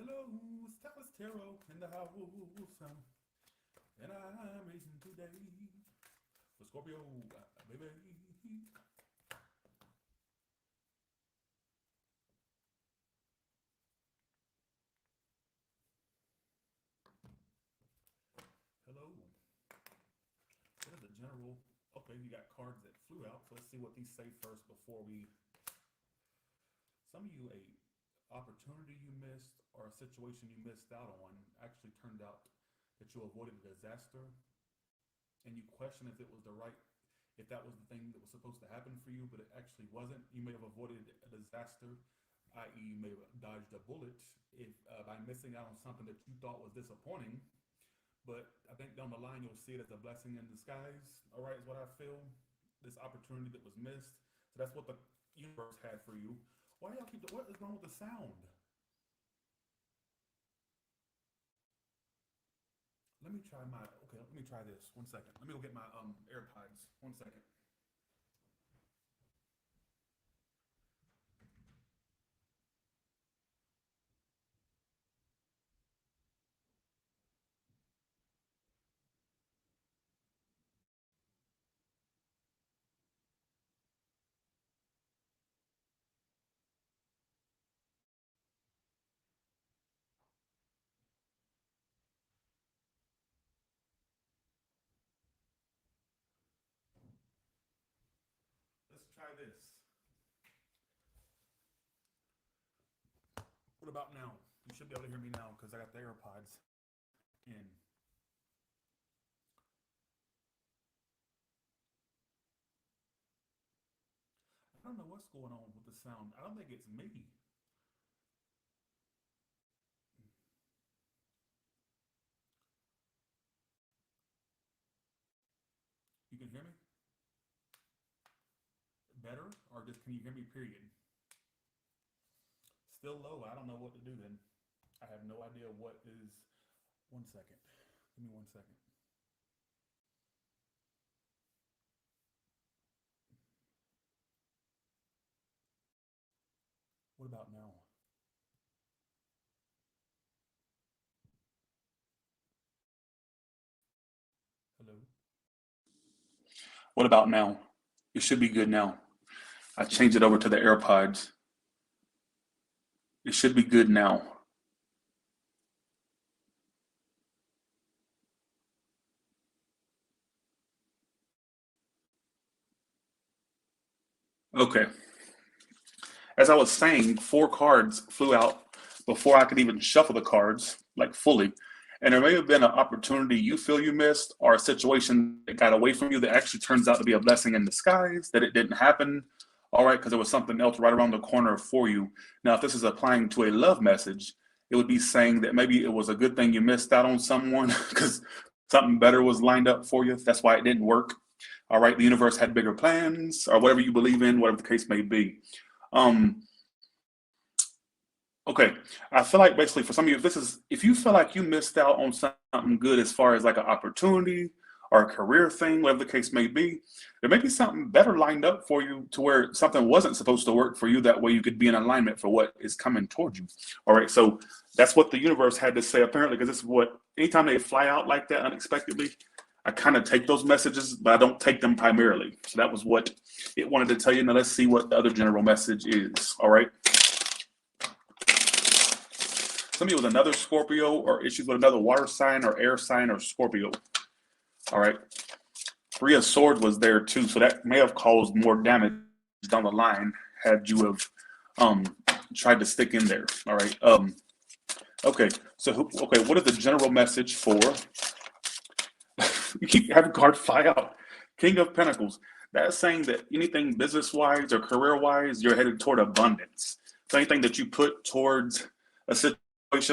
Hello, Stylus Tarot in the house, and I'm raising today for Scorpio, baby. Hello. What is the general? Okay, you got cards that flew out, so let's see what these say first before we. Some of you, a opportunity you missed or a situation you missed out on actually turned out that you avoided a disaster, and you question if it was the right, if that was the thing that was supposed to happen for you, but it actually wasn't. You may have avoided a disaster, i.e., you may have dodged a bullet if by missing out on something that you thought was disappointing. But I think down the line you'll see it as a blessing in disguise. All right, is what I feel. This opportunity that was missed. So that's what the universe had for you. Why do y'all keep? What is wrong with the sound? Let me try my. Okay, let me try this. 1 second. Let me go get my AirPods. 1 second. Let's try this. What about now? You should be able to hear me now because I got the AirPods in. I don't know what's going on with the sound. I don't think it's me. You can hear me better, or just can you hear me? Period. Still low. I don't know what to do then. I have no idea what is. 1 second. Give me 1 second. What about now? Hello? What about now? It should be good now. I changed it over to the AirPods. It should be good now. Okay. As I was saying, 4 cards flew out before I could even shuffle the cards, like fully. And there may have been an opportunity you feel you missed or a situation that got away from you that actually turns out to be a blessing in disguise, that it didn't happen. All right, because there was something else right around the corner for you. Now, if this is applying to a love message, it would be saying that maybe it was a good thing you missed out on someone because something better was lined up for you. That's why it didn't work. All right, the universe had bigger plans, or whatever you believe in, whatever the case may be. Um, Okay, I feel like basically for some of you, if you feel like you missed out on something good as far as like an opportunity or a career thing, whatever the case may be, there may be something better lined up for you to where something wasn't supposed to work for you. That way you could be in alignment for what is coming towards you. All right, so that's what the universe had to say apparently, because this is what anytime they fly out like that unexpectedly, I kind of take those messages, but I don't take them primarily. So that was what it wanted to tell you. Now let's see what the other general message is. All right. Somebody with another Scorpio or issues with another water sign or air sign or Scorpio. All right. 3 of Swords was there too, so that may have caused more damage down the line had you have tried to stick in there. All right. Okay. So okay, what is the general message for? You keep having cards fly out. King of Pentacles. That's saying that anything business-wise or career-wise, you're headed toward abundance. So anything that you put towards a situation,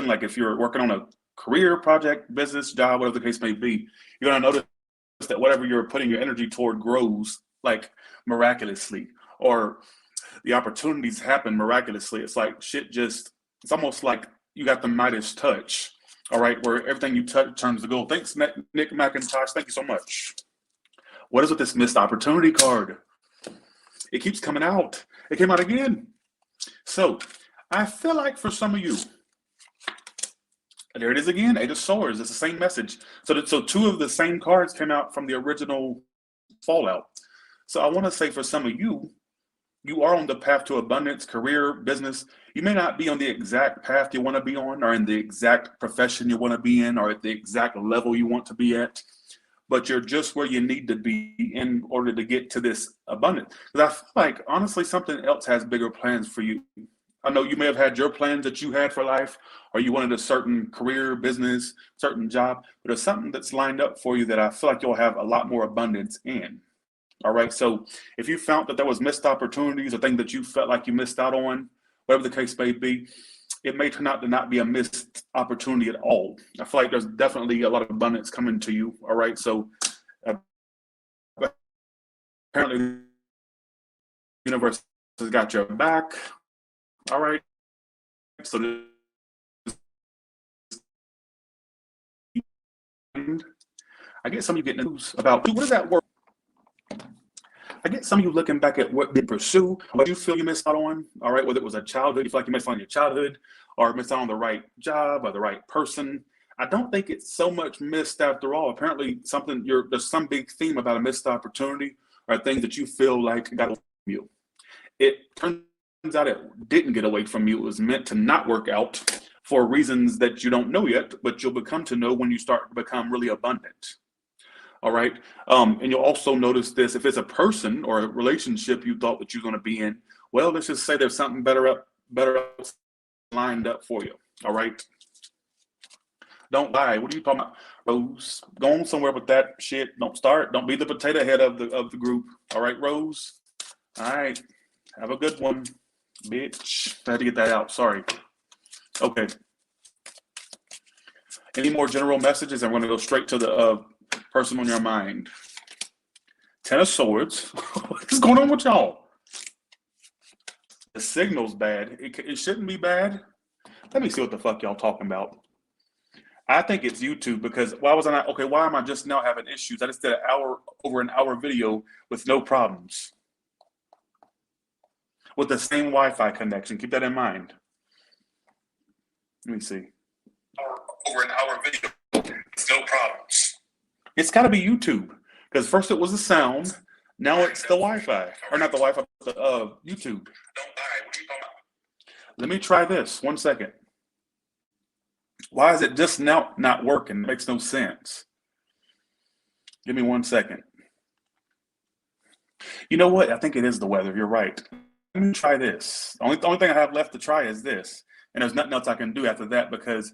like if you're working on a career, project, business, job, whatever the case may be, you're going to notice that whatever you're putting your energy toward grows like miraculously, or the opportunities happen miraculously. It's like shit just, it's almost like you got the Midas touch, all right, where everything you touch turns to gold. Thanks, Nick McIntosh. Thank you so much. What is with this missed opportunity card? It keeps coming out. It came out again. So I feel like for some of you, There it is again, Eight of Swords. It's the same message. So two of the same cards came out from the original Fallout. So I want to say for some of you, you are on the path to abundance, career, business. You may not be on the exact path you want to be on, or in the exact profession you want to be in, or at the exact level you want to be at, but you're just where you need to be in order to get to this abundance. Because I feel like, honestly, something else has bigger plans for you. I know you may have had your plans that you had for life, or you wanted a certain career, business, certain job, but there's something that's lined up for you that I feel like you'll have a lot more abundance in. All right. So if you found that there was missed opportunities or things that you felt like you missed out on, whatever the case may be, it may turn out to not be a missed opportunity at all. I feel like there's definitely a lot of abundance coming to you. All right. So apparently the universe has got your back. All right. So I get some of you getting news about what does that work? I get some of you looking back at what you pursue, what you feel you missed out on, all right, whether it was a childhood, you feel like you missed out on your childhood, or missed out on the right job or the right person. I don't think it's so much missed after all. Apparently there's some big theme about a missed opportunity or things that you feel like got away from you. It turns out it didn't get away from you. It was meant to not work out for reasons that you don't know yet, but you'll become to know when you start to become really abundant. All right. And you'll also notice this, if it's a person or a relationship you thought that you're going to be in, well, let's just say there's something better lined up for you. All right. Don't lie. What are you talking about, Rose? Go on somewhere with that shit. Don't be the potato head of the group. All right, Rose. All right. Have a good one, bitch. I had to get that out. Sorry. Okay. Any more general messages? I'm going to go straight to the person on your mind. Ten of Swords. What is going on with y'all? The signal's bad. It shouldn't be bad. Let me see what the fuck y'all talking about. I think it's YouTube, because why am I just now having issues? I just did over an hour video with no problems. With the same Wi-Fi connection. Keep that in mind. Let me see. Over an hour video with no problems. It's got to be YouTube, because first it was the sound, now it's the Wi-Fi, or not the Wi-Fi, but YouTube. Don't lie. What are you talking about? Let me try this. 1 second. Why is it just now not working? It makes no sense. Give me 1 second. You know what? I think it is the weather. You're right. Let me try this. The only thing I have left to try is this, and there's nothing else I can do after that, because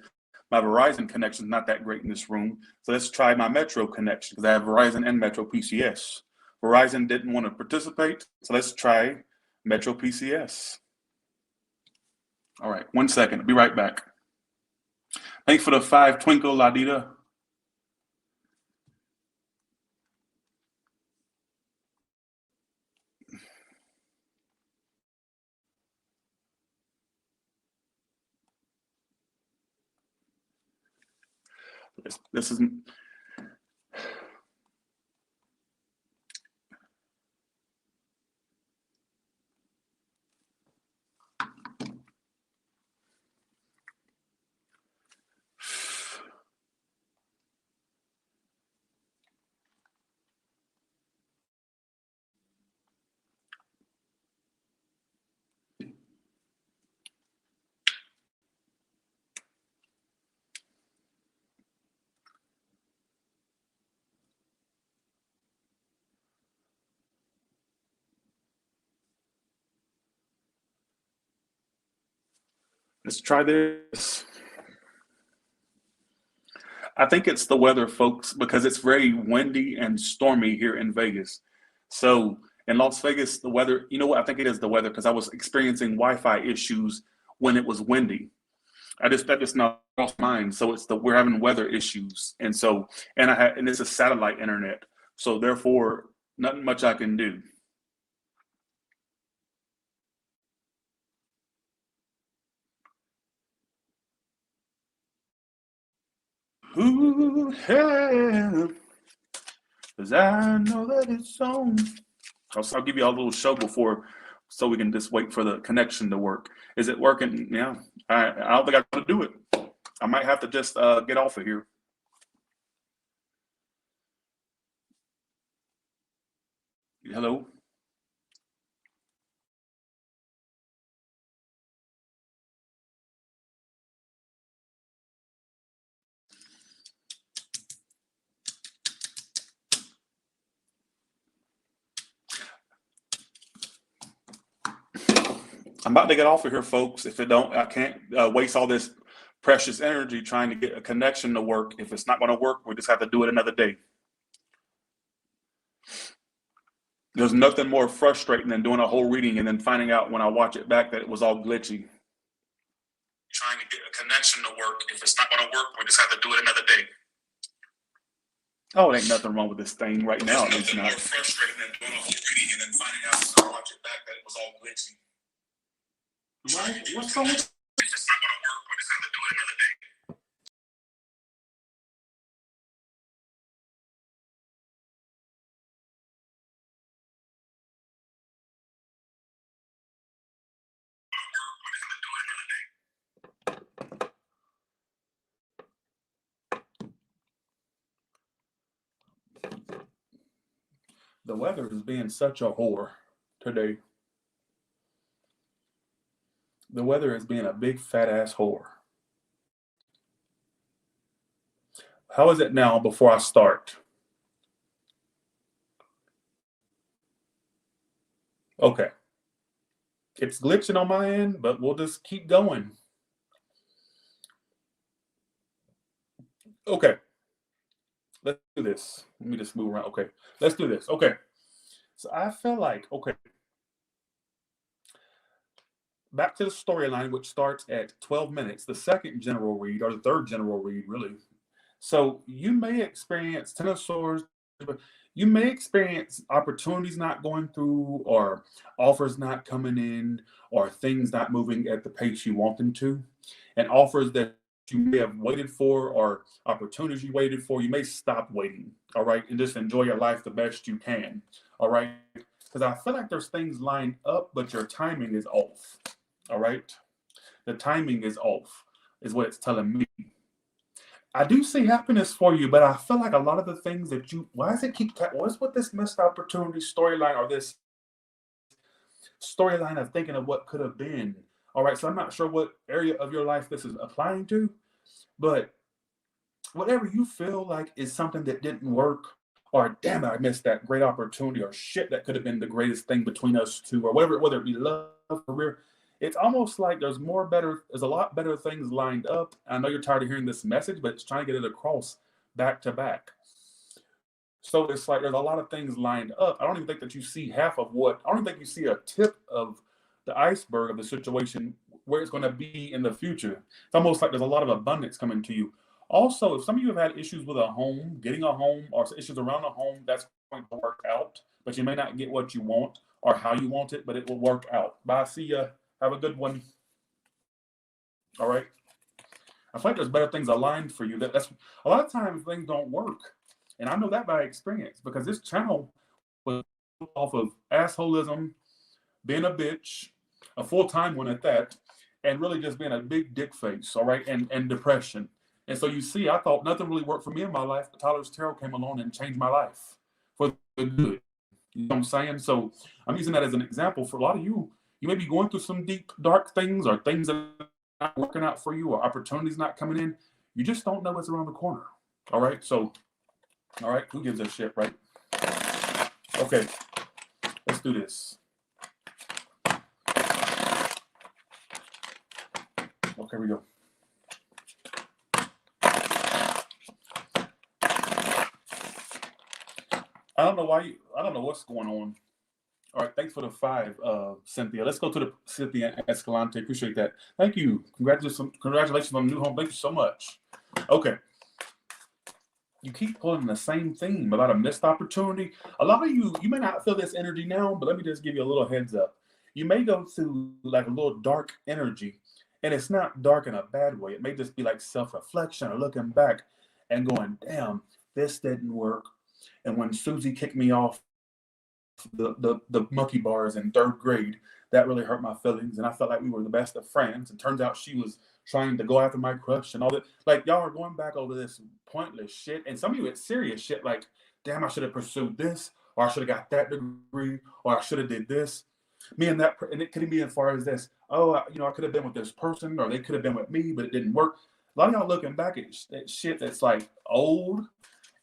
my Verizon connection is not that great in this room. So let's try my Metro connection, because I have Verizon and Metro PCS. Verizon didn't want to participate, so let's try Metro PCS. All right, 1 second. I'll be right back. Thanks for the 5 Twinkle Ladita. This is let's try this. I think it's the weather, folks, because it's very windy and stormy here in Vegas. So in Las Vegas, the weather, you know what? I think it is the weather, because I was experiencing Wi-Fi issues when it was windy. That just now crossed my mind. So we're having weather issues, and it's a satellite internet. So therefore, nothing much I can do. Ooh, yeah. Because I know that it's on. I'll give you all a little show before, so we can just wait for the connection to work. Is it working? Yeah. I don't think I'm going to do it. I might have to just get off of here. Hello? I'm about to get off of here, folks. If it don't, I can't waste all this precious energy trying to get a connection to work. If it's not going to work, we just have to do it another day. There's nothing more frustrating than doing a whole reading and then finding out when I watch it back that it was all glitchy. Trying to get a connection to work. If it's not going to work, we just have to do it another day. Oh, it ain't nothing wrong with this thing right now. There's nothing more frustrating than doing a whole reading and then finding out when I watch it back that it was all glitchy. Right? What's wrong with it? If it's not going to work, we just have to do it another day. The weather is being such a whore today. The weather is being a big fat ass whore. How is it now before I start? Okay. It's glitching on my end, but we'll just keep going. Okay. Let's do this. Let me just move around. Okay. Let's do this. Okay. So I feel like, okay. Back to the storyline, which starts at 12 minutes, the second general read, or the third general read, really. So you may experience Ten of Swords, but you may experience opportunities not going through, or offers not coming in, or things not moving at the pace you want them to, and offers that you may have waited for, or opportunities you waited for. You may stop waiting, all right, and just enjoy your life the best you can, all right? Because I feel like there's things lined up, but your timing is off, all right? The timing is off, is what it's telling me. I do see happiness for you, but I feel like a lot of the things that you, why does it keep, what's with this missed opportunity storyline, or this storyline of thinking of what could have been? All right, so I'm not sure what area of your life this is applying to, but whatever you feel like is something that didn't work, or damn it, I missed that great opportunity, or shit, that could have been the greatest thing between us two, or whatever, whether it be love, career. It's almost like there's a lot better things lined up. I know you're tired of hearing this message, but it's trying to get it across back to back. So it's like there's a lot of things lined up. I don't even think that you see half of what, I don't even think you see a tip of the iceberg of the situation where it's going to be in the future. It's almost like there's a lot of abundance coming to you. Also, if some of you have had issues with a home, getting a home, or issues around a home, that's going to work out, but you may not get what you want or how you want it, but it will work out. Bye. See ya. Have a good one. All right. I feel like there's better things aligned for you. That's a lot of times things don't work. And I know that by experience, because this channel was off of assholism, being a bitch, a full-time one at that, and really just being a big dick face, all right, and depression. And so you see, I thought nothing really worked for me in my life, but Tyler's Tarot came along and changed my life for the good. You know what I'm saying? So I'm using that as an example for a lot of you. You may be going through some deep, dark things, or things that are not working out for you, or opportunities not coming in. You just don't know what's around the corner. All right. So, all right, who gives a shit, right? Okay, let's do this. Okay, we go. I don't know what's going on. All right, thanks for the 5, Cynthia. Let's go to the Cynthia Escalante. Appreciate that. Thank you. Congratulations on the new home. Thank you so much. Okay. You keep pulling the same theme about a missed opportunity. A lot of you may not feel this energy now, but let me just give you a little heads up. You may go through like a little dark energy, and it's not dark in a bad way. It may just be like self-reflection, or looking back and going, damn, this didn't work. And when Susie kicked me off the monkey bars in third grade. That really hurt my feelings, and I felt like we were the best of friends. And turns out she was trying to go after my crush and all that. Like, y'all are going back over this pointless shit, and some of you it's serious shit. Like, damn, I should have pursued this, or I should have got that degree, or I should have did this. Me and that, and it could be as far as this. Oh, I could have been with this person, or they could have been with me, but it didn't work. A lot of y'all looking back at shit that's like old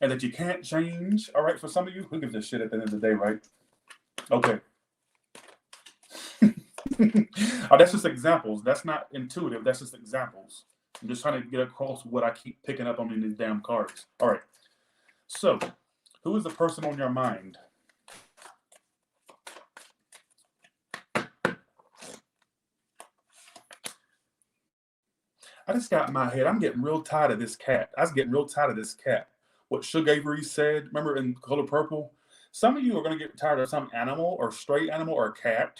and that you can't change. All right, for some of you, who gives a shit at the end of the day, right? Okay. Oh, that's just examples. That's not intuitive. That's just examples. I'm just trying to get across what I keep picking up on in these damn cards. All right. So, who is the person on your mind? I just got in my head. I'm getting real tired of this cat. I was getting real tired of this cat. What Suge Avery said, remember in Color Purple? Some of you are going to get tired of some animal or stray animal or cat.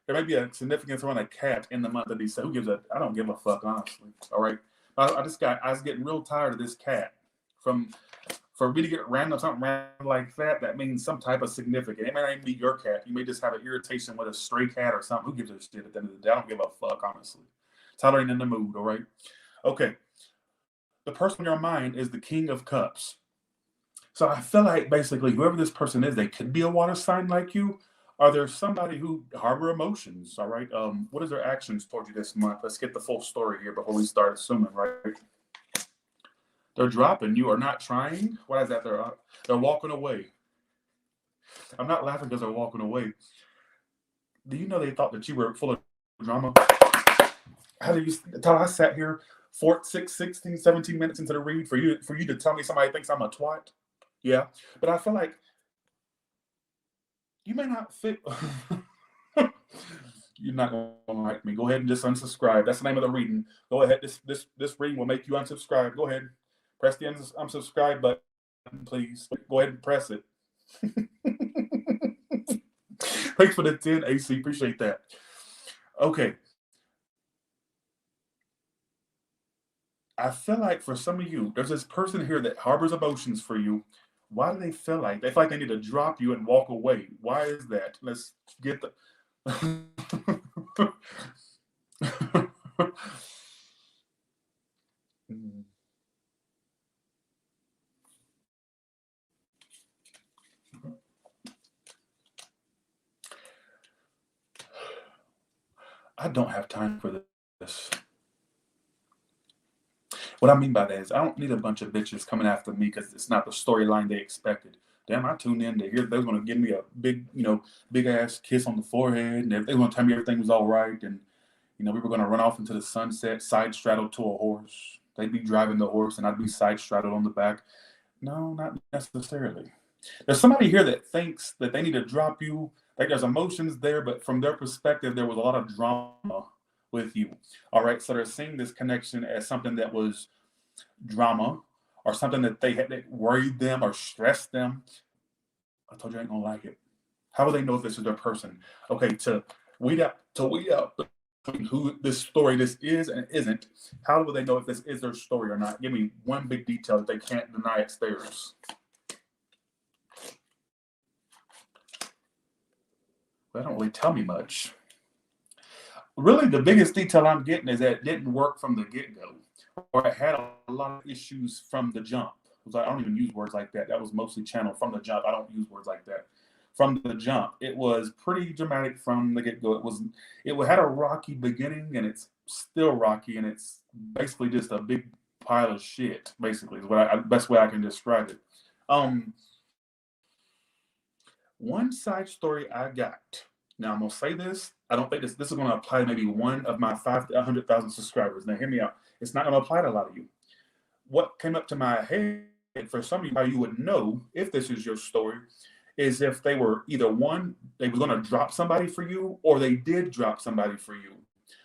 There may be a significance around a cat in the month of December. Who gives a? I don't give a fuck, honestly. All right. I was getting real tired of this cat. For me to get something random like that, that means some type of significance. It may not even be your cat. You may just have an irritation with a stray cat or something. Who gives a shit at the end of the day? I don't give a fuck, honestly. Tyler ain't in the mood, all right? Okay. The person in your mind is the King of Cups. So I feel like basically whoever this person is, they could be a water sign like you. Are there somebody who harbor emotions, all right? What is their actions toward you this month? Let's get the full story here before we start assuming, right? They're dropping you or not trying. What is that? They're walking away. I'm not laughing because they're walking away. Do you know they thought that you were full of drama? How do you tell? I sat here 16, 17 minutes into the read for you to tell me somebody thinks I'm a twat? Yeah, but I feel like you may not fit. You're not gonna like me. Go ahead and just unsubscribe. That's the name of the reading. Go ahead. This reading will make you unsubscribe. Go ahead. Press the unsubscribe button, please. Go ahead and press it. Thanks for the 10, AC. Appreciate that. Okay. I feel like for some of you, there's this person here that harbors emotions for you. Why do they feel like they need to drop you and walk away? Why is that? Let's get the I don't have time for this. What I mean by that is I don't need a bunch of bitches coming after me because it's not the storyline they expected. Damn, I tuned in to hear they're going to give me a big ass kiss on the forehead, and they're going to tell me everything was all right, and we were going to run off into the sunset, side straddled to a horse. They'd be driving the horse, and I'd be side straddled on the back. No, not necessarily. There's somebody here that thinks that they need to drop you. Like there's emotions there, but from their perspective, there was a lot of drama with you. All right, so they're seeing this connection as something that was drama or something that that worried them or stressed them. I told you I ain't gonna like it. How will they know if this is their person? Okay, to weed out who this story this is and isn't. How will they know if this is their story or not? Give me one big detail that they can't deny it's theirs. They don't really tell me much. Really, the biggest detail I'm getting is that it didn't work from the get-go, or it had a lot of issues from the jump. I don't even use words like that. That was mostly channeled from the jump. I don't use words like that. From the jump, it was pretty dramatic from the get-go. It had a rocky beginning, and it's still rocky, and it's basically just a big pile of shit. Basically, is the best way I can describe it. One side story I got. Now I'm gonna say this. I don't think this is gonna apply to maybe one of my 500,000 subscribers. Now hear me out. It's not gonna apply to a lot of you. What came up to my head for some of you, how you would know if this is your story, is if they were either one, they were gonna drop somebody for you, or they did drop somebody for you,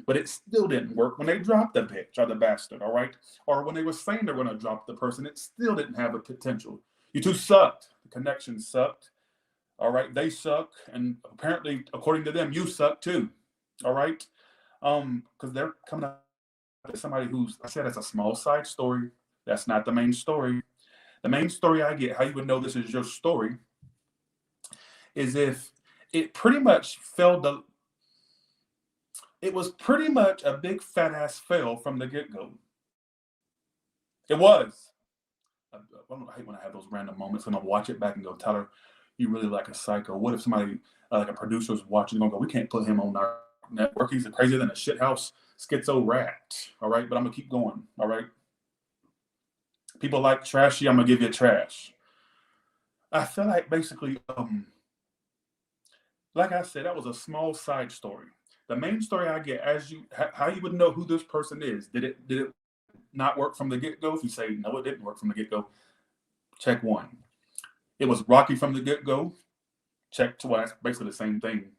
but it still didn't work when they dropped the bitch or the bastard. All right, or when they were saying they're gonna drop the person, it still didn't have a potential. You two sucked. The connection sucked. All right, they suck, and apparently, according to them, you suck too. All right, because they're coming up to somebody who's, I said, that's a small side story. That's not the main story. The main story I get, how you would know this is your story, is if it pretty much failed the. It was pretty much a big fat ass fail from the get go. It was. I hate when I have those random moments when I watch it back and go, Tyler, you really like a psycho. What if somebody, like a producer, is watching and go, we can't put him on our network. He's crazier than a shithouse schizo rat. All right, but I'm gonna keep going. All right. People like trashy. I'm gonna give you trash. I feel like basically, like I said, that was a small side story. The main story I get, how you would know who this person is. Did it not work from the get go? If you say no, it didn't work from the get go, check one. It was rocky from the get go. Check twice. Basically the same thing.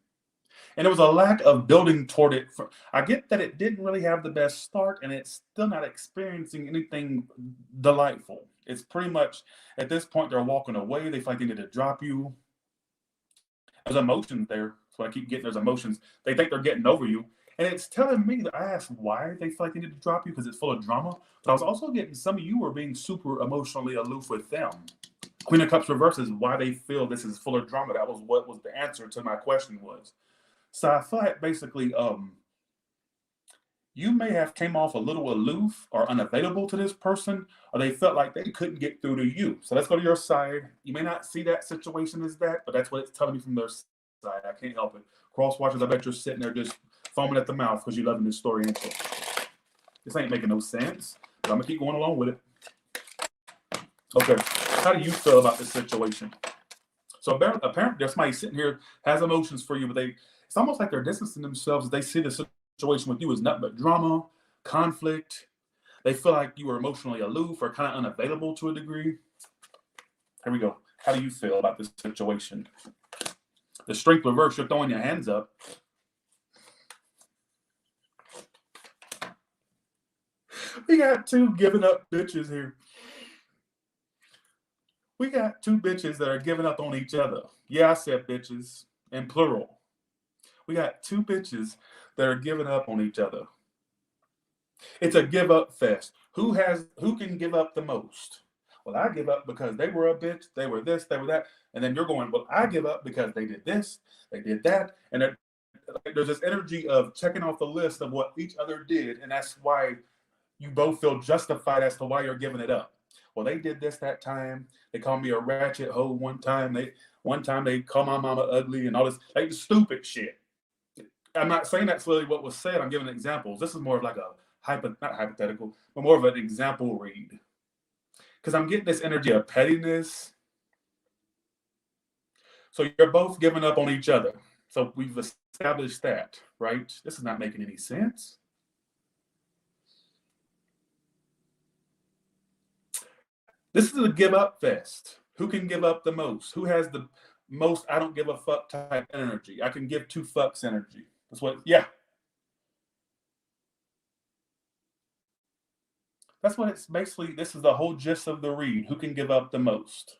And there was a lack of building toward it. I get that it didn't really have the best start, and it's still not experiencing anything delightful. It's pretty much at this point they're walking away. They feel like they need to drop you. There's emotions there. So I keep getting there's emotions. They think they're getting over you. And it's telling me that I asked why they feel like they need to drop you because it's full of drama. But I was also getting some of you were being super emotionally aloof with them. Queen of Cups reverse is why they feel this is full of drama. That was what was the answer to my question was. So I feel like basically you may have came off a little aloof or unavailable to this person, or they felt like they couldn't get through to you. So let's go to your side. You may not see that situation as that, but that's what it's telling me from their side. I can't help it. Cross watchers, I bet you're sitting there just foaming at the mouth because you're loving this story. This ain't making no sense, but I'm going to keep going along with it. Okay, how do you feel about this situation? So apparently there's somebody sitting here, has emotions for you, but it's almost like they're distancing themselves as they see the situation with you as nothing but drama, conflict. They feel like you were emotionally aloof or kind of unavailable to a degree. Here we go. How do you feel about this situation? The strength reverse, you're throwing your hands up. We got two giving up bitches here. We got two bitches that are giving up on each other. Yeah, I said bitches in plural. We got two bitches that are giving up on each other. It's a give up fest. Who can give up the most? Well, I give up because they were a bitch, they were this, they were that. And then you're going, well, I give up because they did this, they did that. And there's this energy of checking off the list of what each other did. And that's why you both feel justified as to why you're giving it up. Well, they did this that time. They called me a ratchet hoe one time. They called my mama ugly and all this like stupid shit. I'm not saying that's really what was said. I'm giving examples. This is more of like a not hypothetical, but more of an example read. Because I'm getting this energy of pettiness. So you're both giving up on each other. So we've established that, right? This is not making any sense. This is a give up fest. Who can give up the most? Who has the most I don't give a fuck type energy? I can give two fucks energy. That's what, yeah. That's what it's basically, this is the whole gist of the read. Who can give up the most?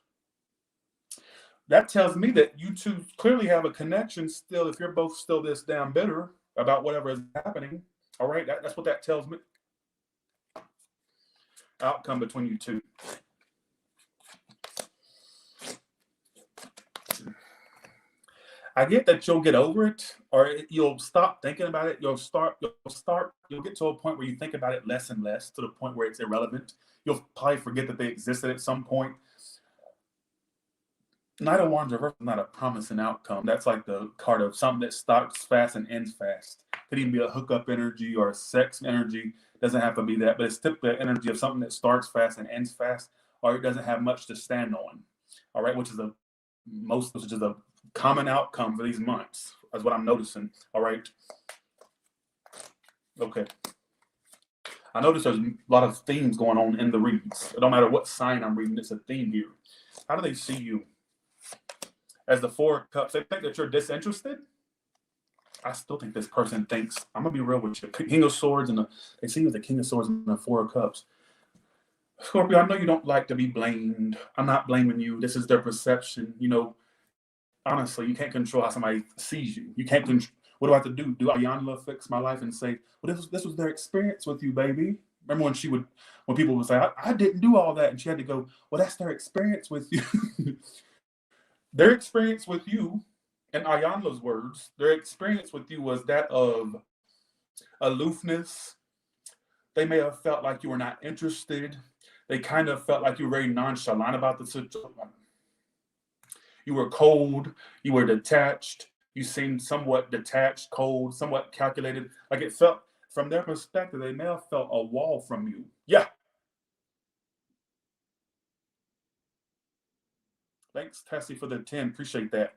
That tells me that you two clearly have a connection still if you're both still this damn bitter about whatever is happening. All right, that's what that tells me. Outcome between you two. I get that you'll get over it, or you'll stop thinking about it. You'll get to a point where you think about it less and less, to the point where it's irrelevant. You'll probably forget that they existed at some point. Knight of Wands reverse is not a promising outcome. That's like the card of something that starts fast and ends fast. Could even be a hookup energy or a sex energy. Doesn't have to be that, but it's typically an energy of something that starts fast and ends fast, or it doesn't have much to stand on. All right, which is a common outcome for these months, is what I'm noticing. All right. Okay. I notice there's a lot of themes going on in the reads. It don't matter what sign I'm reading, it's a theme here. How do they see you? As the Four of Cups, they think that you're disinterested. I still think this person thinks, I'm gonna be real with you. King of Swords they see you as the King of Swords and the Four of Cups. Scorpio, I know you don't like to be blamed. I'm not blaming you. This is their perception. You know, honestly, you can't control how somebody sees you. You can't control. What do I have to do? Do Ayanla fix my life and say, well, this was their experience with you, baby? Remember when people would say, I didn't do all that, and she had to go, well, that's their experience with you. Their experience with you, in Ayanla's words, their experience with you was that of aloofness. They may have felt like you were not interested. They kind of felt like you were very nonchalant about the situation. You were cold. You were detached. You seemed somewhat detached, cold, somewhat calculated. Like it felt, from their perspective, they may have felt a wall from you. Yeah. Thanks, Tessie, for the 10. Appreciate that.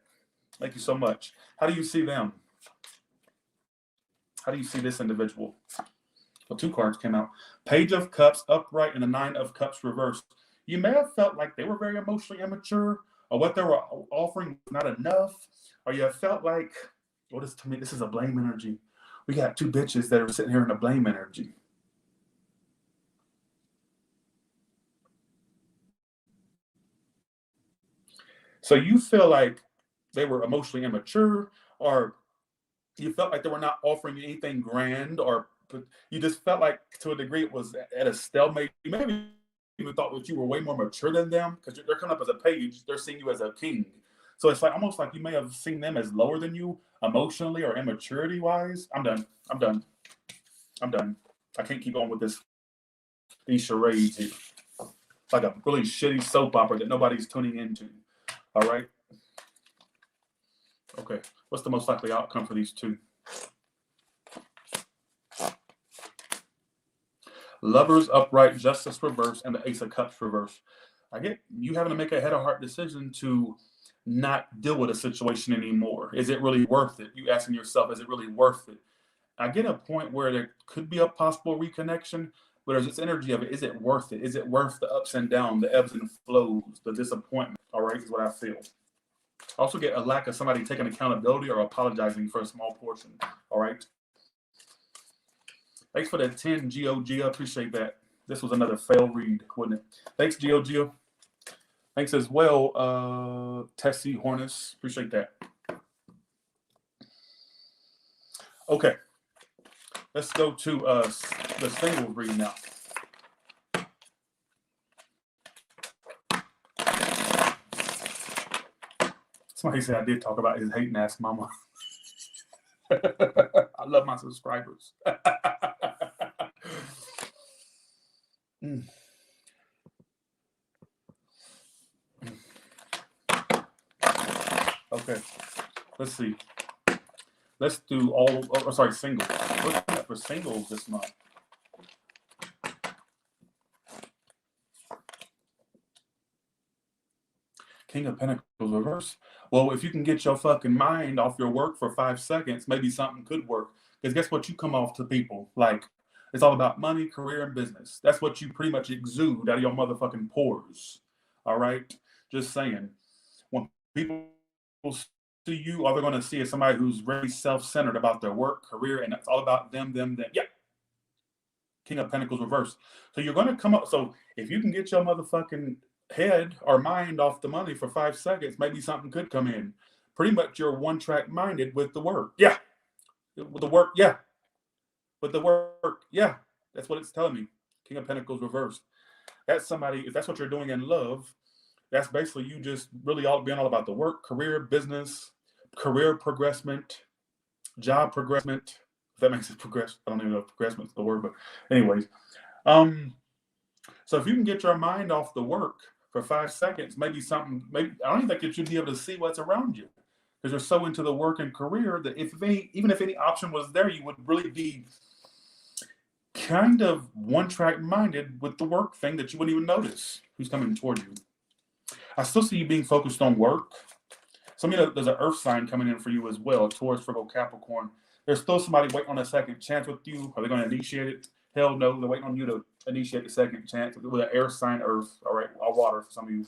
Thank you so much. How do you see them? How do you see this individual? Well, two cards came out. Page of Cups upright and the Nine of Cups reversed. You may have felt like they were very emotionally immature, or what they were offering was not enough, or you have felt like, well, this to me, this is a blame energy. We got two bitches that are sitting here in a blame energy. So you feel like they were emotionally immature, or you felt like they were not offering you anything grand, or you just felt like to a degree it was at a stalemate. You maybe even thought that you were way more mature than them because they're coming up as a page. They're seeing you as a king. So it's like almost like you may have seen them as lower than you emotionally or immaturity wise. I'm done. I'm done. I'm done. I can't keep on with these charades here. It's like a really shitty soap opera that nobody's tuning into. All right. Okay. What's the most likely outcome for these two? Lovers upright, Justice reverse, and the Ace of Cups reverse. I get you having to make a head of heart decision to not deal with a situation anymore. Is it really worth it? You asking yourself, is it really worth it? I get a point where there could be a possible reconnection, but there's this energy of it. Is it worth it? Is it worth the ups and downs, the ebbs and flows, the disappointment? All right, is what I feel. I also get a lack of somebody taking accountability or apologizing for a small portion. All right. Thanks for that 10, Gio. Appreciate that. This was another fail read, wasn't it? Thanks, Gio. Thanks as well, Tessie Hornus. Appreciate that. Okay. Let's go to the singles read now. Somebody said I did talk about his hating ass mama. I love my subscribers. Okay, let's see. Let's do singles. What's for singles this month? King of Pentacles reverse. Well, if you can get your fucking mind off your work for 5 seconds, maybe something could work. Because guess what? You come off to people like it's all about money, career, and business. That's what you pretty much exude out of your motherfucking pores. All right? Just saying. When people see you, all they're going to see is somebody who's very self-centered about their work, career, and it's all about them. Yeah. King of Pentacles reverse. So you're going to come up. So if you can get your motherfucking head or mind off the money for 5 seconds, maybe something could come in. Pretty much you're one-track minded with the work. Yeah. With the work. Yeah. With the work. Yeah. That's what it's telling me. King of Pentacles reversed. That's somebody, if that's what you're doing in love, that's basically you just really being all about the work, career, business, career progressment, job progressment. If that makes it progress. I don't even know if progressment is the word, but anyways. So if you can get your mind off the work for 5 seconds, maybe I don't even think you should be able to see what's around you because you're so into the work and career that even if any option was there, you would really be kind of one-track minded with the work thing that you wouldn't even notice who's coming toward you. I still see you being focused on work. So there's an earth sign coming in for you as well, Taurus, Virgo, Capricorn. There's still somebody waiting on a second chance with you. Are they going to initiate it? Hell no, they're waiting on you to initiate the second chance with an air sign, earth. All right, all water for some of you.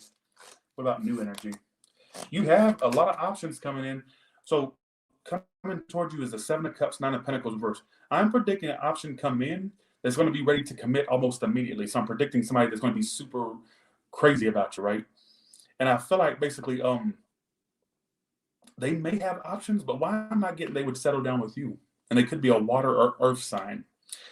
What about new energy? You have a lot of options coming in. So coming towards you is the 7 of Cups, 9 of Pentacles reverse. I'm predicting an option come in that's going to be ready to commit almost immediately. So I'm predicting somebody that's going to be super crazy about you, right? And I feel like basically they may have options, but why am I getting they would settle down with you? And they could be a water or earth sign.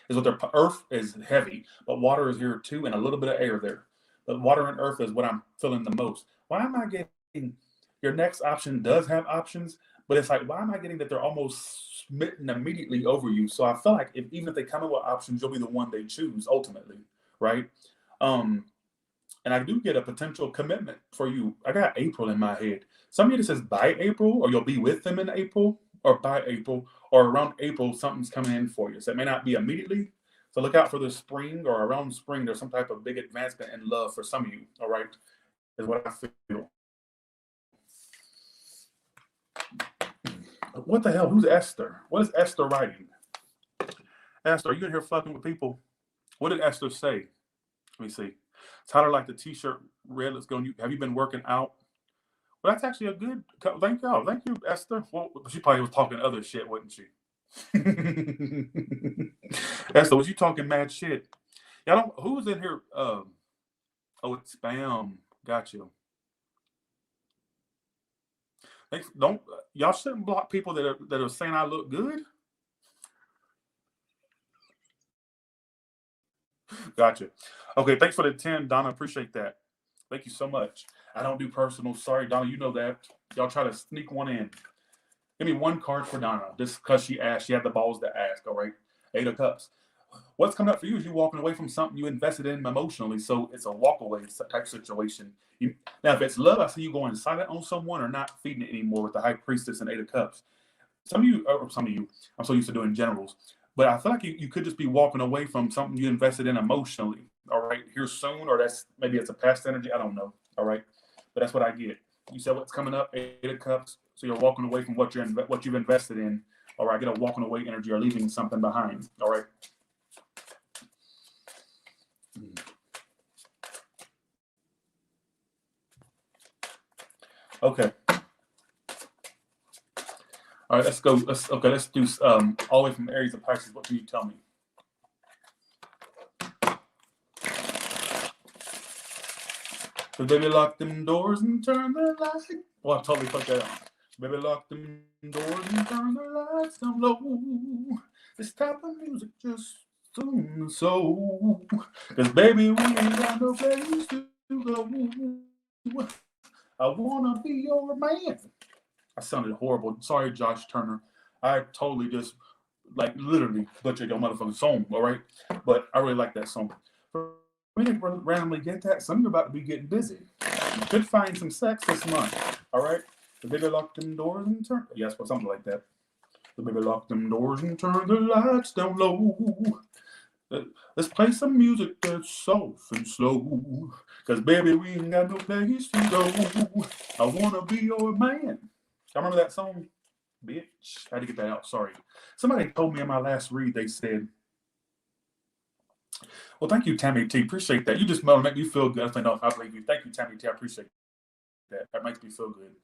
Is what their earth is heavy, but water is here too, and a little bit of air there. But water and earth is what I'm feeling the most. Why am I getting your next option does have options, but it's like, why am I getting that they're almost smitten immediately over you? So I feel like even if they come in with options, you'll be the one they choose ultimately, right? Um, and I do get a potential commitment for you. I got April in my head. Some of you says by April, or you'll be with them in April, or by April, or around April, something's coming in for you. So it may not be immediately. So look out for the spring, or around spring, there's some type of big advancement in love for some of you. All right, is what I feel. What the hell? Who's Esther? What is Esther writing? Esther, are you in here fucking with people? What did Esther say? Let me see. Tyler liked the t-shirt red. Let's go. Have you been working out? Well, that's actually a good. Thank you. Thank you, Esther. Well, she probably was talking other shit, wasn't she? Esther, was you talking mad shit? Y'all don't. Who's in here? Oh, it's spam. Got you. Don't y'all shouldn't block people that are saying I look good. Gotcha. Okay, thanks for the 10, Donna. Appreciate that. Thank you so much. I don't do personal. Sorry, Donna. You know that. Y'all try to sneak one in. Give me one card for Donna, just because she asked. She had the balls to ask. All right. 8 of Cups. What's coming up for you is you walking away from something you invested in emotionally. So it's a walk away type situation. Now, if it's love, I see you going silent on someone or not feeding it anymore with the High Priestess and 8 of Cups. Some of you, I'm so used to doing generals, but I feel like you could just be walking away from something you invested in emotionally. All right, here soon, or maybe it's a past energy. I don't know. All right, but that's what I get. You said what's coming up, 8 of Cups. So you're walking away from what you've invested in. All right, I get a walking away energy or leaving something behind. All right. Okay. All right, let's go. Let's do all the way from Aries to Pisces. What can you tell me? So baby, lock them doors and turn the lights. Well, I totally fucked that up. Baby, lock them doors and turn the lights down low. This type of music just soon so. Cause baby, we ain't got no place to go. I wanna be your man. I sounded horrible. Sorry, Josh Turner. I totally just, like, literally butchered your motherfucking song, all right? But I really like that song. For me to randomly get that, some of you are about to be getting busy. You could find some sex this month, all right? The baby lock them doors and turn. Yes, or something like that. The baby lock them doors and turn the lights down low. Let's play some music that's soft and slow. Cause baby, we ain't got no place to go. I wanna be your man. I remember that song, bitch. I had to get that out. Sorry. Somebody told me in my last read, they said, well, thank you, Tammy T. Appreciate that. You just make me feel good. I believe you. Thank you, Tammy T. I appreciate that. That makes me feel good.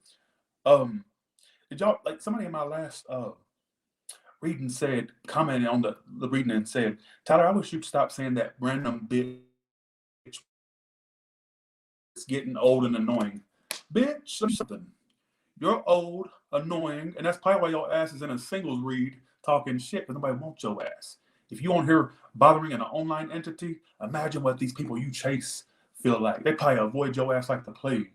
Did y'all, like, somebody in my last reading said, commented on the reading and said, Tyler, I wish you'd stop saying that random bitch. It's getting old and annoying. Bitch, something. You're old, annoying, and that's probably why your ass is in a singles read talking shit because nobody wants your ass. If you on here bothering an online entity, imagine what these people you chase feel like. They probably avoid your ass like the plague.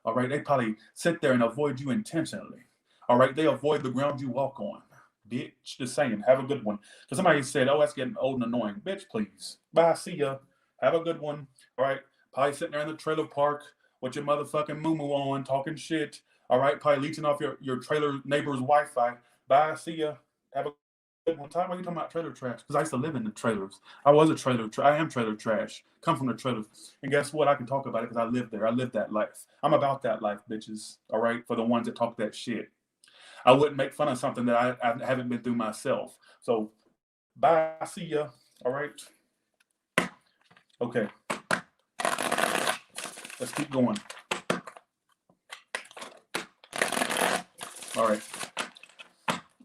All right, they probably sit there and avoid you intentionally. All right, they avoid the ground you walk on. Bitch, just saying, have a good one. Because somebody said, oh, that's getting old and annoying. Bitch, please. Bye, see ya. Have a good one. All right, probably sitting there in the trailer park with your motherfucking moo-moo on, talking shit. All right, probably leeching off your trailer neighbor's Wi-Fi. Bye, see ya. Have a good one. Time, why are you talking about trailer trash? Because I used to live in the trailers. I am trailer trash. Come from the trailers. And guess what? I can talk about it because I lived there. I lived that life. I'm about that life, bitches. All right, for the ones that talk that shit. I wouldn't make fun of something that I haven't been through myself. So, bye, see ya. All right. Okay. Let's keep going. All right.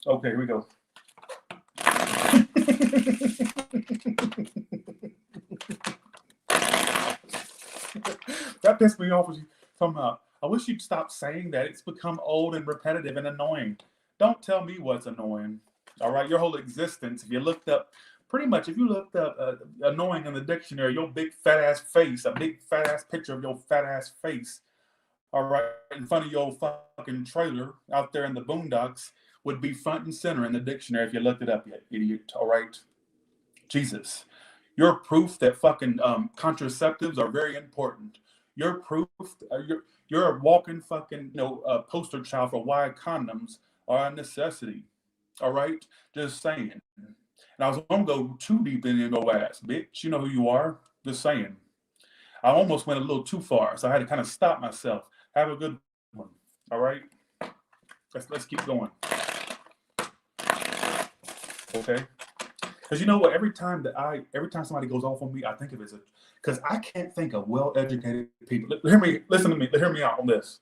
Okay, here we go. That pissed me off. Was you talking about? I wish you'd stop saying that. It's become old and repetitive and annoying. Don't tell me what's annoying. All right, your whole existence. If you looked up annoying in the dictionary, your big fat ass face, a big fat ass picture of your fat ass face, all right, in front of your fucking trailer out there in the boondocks would be front and center in the dictionary if you looked it up yet, idiot. All right, Jesus, you're proof that fucking contraceptives are very important. You're proof. You're a walking fucking poster child for why condoms are a necessity. All right, just saying. And I was gonna go too deep in and go ass, bitch. You know who you are. Just saying. I almost went a little too far, so I had to kind of stop myself. Have a good one. All right. Let's keep going. Okay. Because you know what? Every time somebody goes off on me, I think of it as because I can't think of well-educated people. Listen to me. Hear me out on this.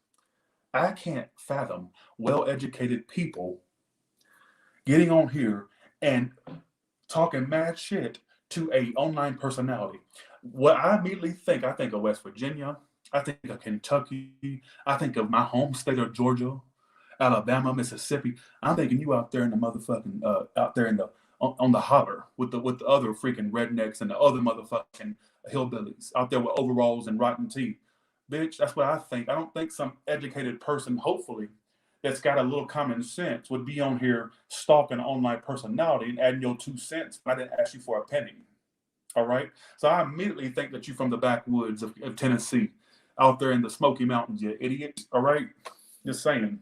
I can't fathom well-educated people getting on here and talking mad shit to a online personality. What I immediately think, I think of West Virginia, I think of Kentucky, I think of my home state of Georgia, Alabama, Mississippi. I'm thinking you out there in the motherfucking out there in the on the holler with the other freaking rednecks and the other motherfucking hillbillies out there with overalls and rotten teeth. Bitch, that's what I think. I don't think some educated person, hopefully, that's got a little common sense would be on here stalking an online personality and adding your 2 cents. I didn't ask you for a penny. All right. So I immediately think that you're from the backwoods of Tennessee, out there in the Smoky Mountains, you idiot. All right. Just saying.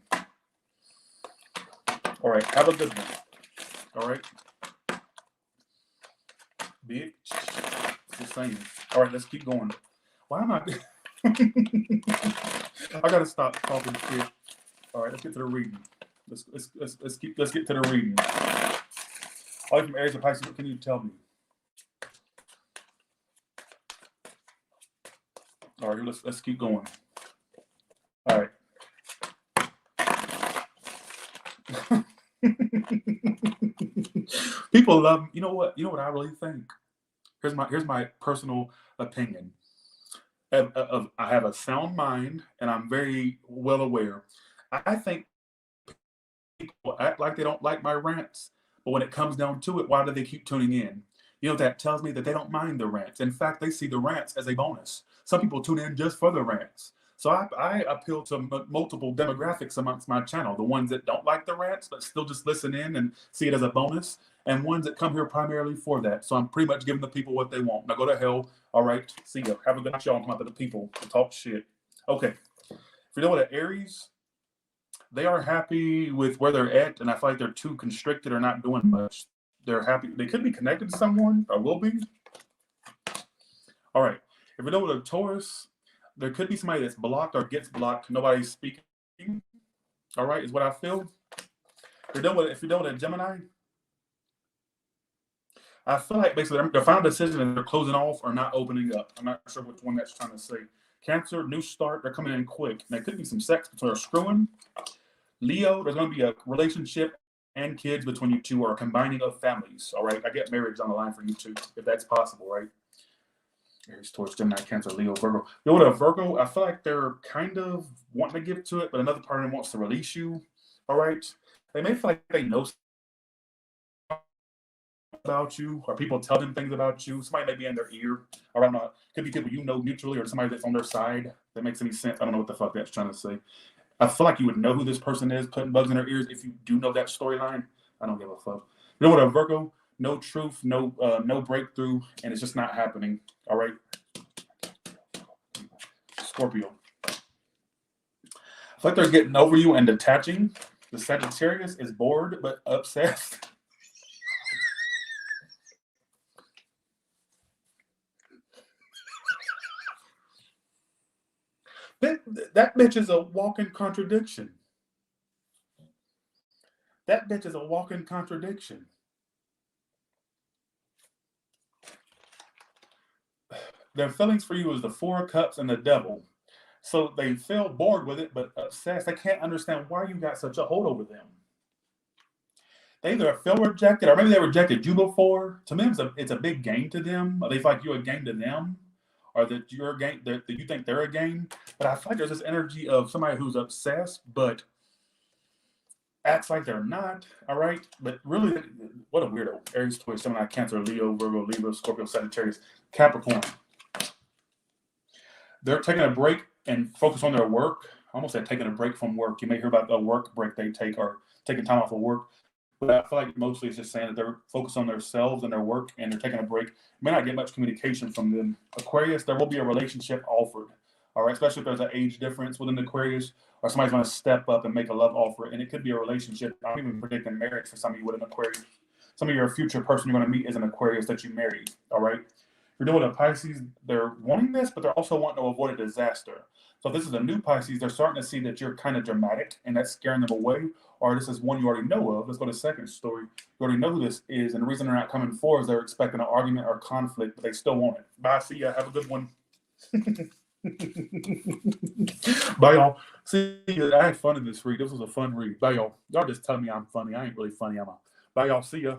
All right. Have a good one. All right. Bitch. Just saying. All right. Let's keep going. Why am I? I gotta stop talking shit. All right. Let's get to the reading. Let's get to the reading. All you from Aries of Pisces, what can you tell me? All right, let's keep going. All right. People love. You know what? You know what I really think. Here's my personal opinion. I have a sound mind, and I'm very well aware. I think people act like they don't like my rants, but when it comes down to it, why do they keep tuning in? You know, that tells me that they don't mind the rants. In fact, they see the rants as a bonus. Some people tune in just for the rants. So I appeal to multiple demographics amongst my channel. The ones that don't like the rants, but still just listen in and see it as a bonus. And ones that come here primarily for that. So I'm pretty much giving the people what they want. Now go to hell. All right. See ya. Have a good night, y'all. I'm out to the people to talk shit. Okay. If you know what, Aries, they are happy with where they're at. And I feel like they're too constricted or not doing much. They're happy. They could be connected to someone or will be. All right. If you know what a Taurus, there could be somebody that's blocked or gets blocked. Nobody's speaking. All right, is what I feel. If you're done with a Gemini, I feel like basically their final decision is they're closing off or not opening up. I'm not sure which one that's trying to say. Cancer, new start, they're coming in quick. And there could be some sex between or screwing. Leo, there's going to be a relationship and kids between you two or a combining of families. All right, I get marriage on the line for you two, if that's possible, right? Aries, Taurus, Gemini, Cancer, Leo, Virgo. You know what, a Virgo, I feel like they're kind of wanting to give to it, but another part of them wants to release you. All right, they may feel like they know about you, or people tell them things about you. Somebody may be in their ear, or I don't know. Could be people you know mutually, or somebody that's on their side. That makes any sense. I don't know what the fuck that's trying to say. I feel like you would know who this person is, putting bugs in their ears if you do know that storyline. I don't give a fuck. You know what, a Virgo? No truth, no breakthrough, and it's just not happening. All right. Scorpio. I feel like they're getting over you and detaching. The Sagittarius is bored but obsessed. That bitch is a walking contradiction. That bitch is a walking contradiction. Their feelings for you is the Four of Cups and the Devil. So they feel bored with it, but obsessed. I can't understand why you got such a hold over them. They either feel rejected, or maybe they rejected you before. To me, it's a big game to them. Or they feel like you're a game to them, or that you're a game that you think they're a game. But I feel like there's this energy of somebody who's obsessed, but acts like they're not. All right, but really, what a weirdo. Aries, Taurus, Gemini, Cancer, Leo, Virgo, Libra, Scorpio, Sagittarius, Capricorn. They're taking a break and focus on their work. I almost said taking a break from work. You may hear about the work break they take or taking time off of work. But I feel like mostly it's just saying that they're focused on themselves and their work and they're taking a break. You may not get much communication from them. Aquarius, there will be a relationship offered. All right, especially if there's an age difference within the Aquarius, or somebody's going to step up and make a love offer, and it could be a relationship. I'm even predicting marriage for some of you with an Aquarius. Some of your future person you're going to meet is an Aquarius that you married. All right, if you're doing a Pisces, they're wanting this, but they're also wanting to avoid a disaster. So if this is a new Pisces, they're starting to see that you're kind of dramatic, and that's scaring them away. Or this is one you already know of. Let's go to the second story. You already know who this is, and the reason they're not coming forward is they're expecting an argument or conflict, but they still want it. Bye. See ya. Have a good one. Bye, y'all. See, I had fun in this read. This was a fun read. Bye, y'all. Y'all just tell me I'm funny. I ain't really funny, am I? Bye, y'all. See ya.